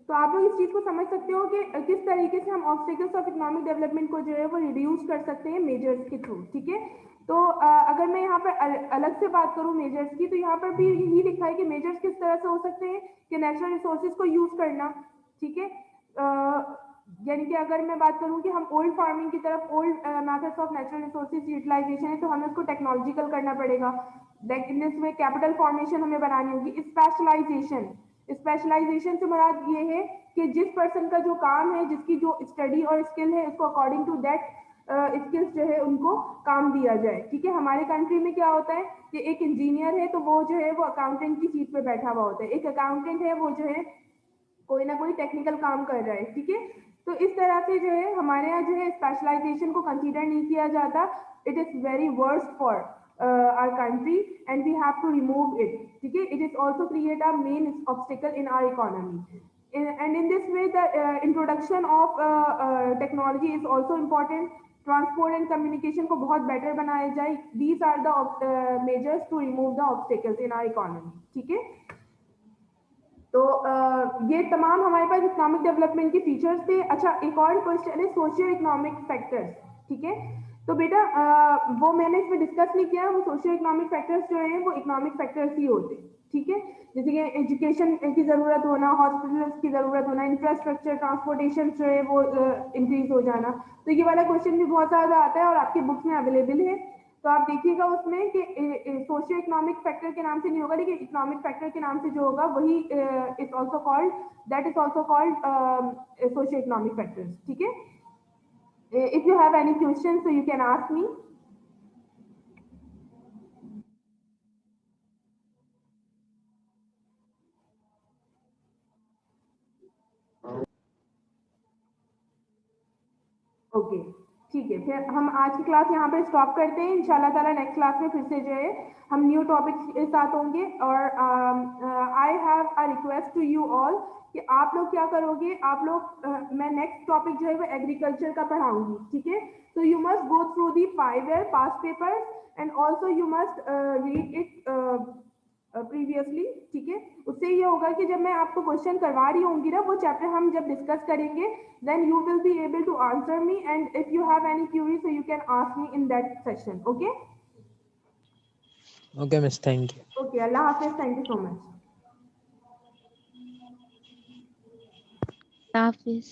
तो आप लोग इस चीज को समझ सकते हो कि किस तरीके से हम ऑब्स्टेकल्स ऑफ इकोनॉमिक डेवलपमेंट को जो है वो रिड्यूस कर सकते हैं मेजर्स के थ्रू, ठीक है। तो अगर मैं यहाँ पर अलग से बात करूँ मेजर्स की, तो यहाँ पर भी यही लिखा है कि मेजर्स किस तरह से हो सकते हैं कि नेचुरल रिसोर्सेज को यूज करना, ठीक है। यानी कि अगर मैं बात करूं कि हम ओल्ड फार्मिंग की तरफ, old methods of natural resources utilisation है, तो हमें उसको टेक्नोलॉजिकल करना पड़ेगा। लेकिन इसमें कैपिटल फॉर्मेशन हमें बनानी होगी। स्पेशलाइजेशन, स्पेशलाइजेशन से मुराद ये है कि जिस पर्सन का जो काम है, जिसकी जो स्टडी और स्किल है, उसको अकॉर्डिंग टू दैट स्किल्स जो है उनको काम दिया जाए, ठीक है। हमारे कंट्री में क्या होता है कि एक इंजीनियर है तो वो जो है वो अकाउंटेंट की सीट पे बैठा हुआ होता है, एक अकाउंटेंट है वो जो है कोई ना कोई टेक्निकल काम कर रहा है, ठीक है। तो इस तरह से जो है हमारे यहाँ जो है स्पेशलाइजेशन को कंसीडर नहीं किया जाता। It is very worst for our country and we have to remove it, ठीक है। It is also create a main obstacle in our economy, and in this way the introduction of technology is also important. Transport and communication को बहुत better बनाया जाए। These are the measures to remove the obstacles in our economy, ठीक है। तो ये तमाम हमारे पास इकोनॉमिक डेवलपमेंट के फीचर्स थे। अच्छा, एक और क्वेश्चन है सोशियो इकोनॉमिक फैक्टर्स, ठीक है। तो बेटा वो मैंने इसमें डिस्कस नहीं किया। वो सोशियो इकोनॉमिक फैक्टर्स जो हैं वो इकोनॉमिक फैक्टर्स ही होते हैं, ठीक है। जैसे कि एजुकेशन की ज़रूरत होना, हॉस्पिटल्स की ज़रूरत होना, इंफ्रास्ट्रक्चर, ट्रांसपोर्टेशन जो है वो इंक्रीज हो जाना। तो ये वाला क्वेश्चन भी बहुत ज़्यादा आता है और आपकी बुक्स में अवेलेबल है। तो आप देखिएगा उसमें कि सोशियो इकोनॉमिक फैक्टर के नाम से नहीं होगा, लेकिन इकोनॉमिक फैक्टर के नाम से जो होगा वही is also called, that is also called socio economic factors, ठीक है। If you have any question so you can ask me. Okay, ठीक है। फिर हम आज की क्लास यहाँ पर स्टॉप करते हैं। इंशाल्लाह ताला नेक्स्ट क्लास में फिर से जो है हम न्यू टॉपिक्स के साथ होंगे। और I have a request to you all कि आप लोग क्या करोगे, आप लोग मैं नेक्स्ट टॉपिक जो है वो एग्रीकल्चर का पढ़ाऊंगी, ठीक है। तो you must go through the 5 year past papers and also you must read it previously, ठीक है। उससे ये होगा कि जब मैं आपको क्वेश्चन करवा रही होंगी ना, वो चैप्टर हम जब डिस्कस करेंगे, then you will be able to answer me and if you have any query so you can ask me in that session, okay. Okay miss, thank you. Okay, अल्लाह हाफिज, thank you so much. Hafiz.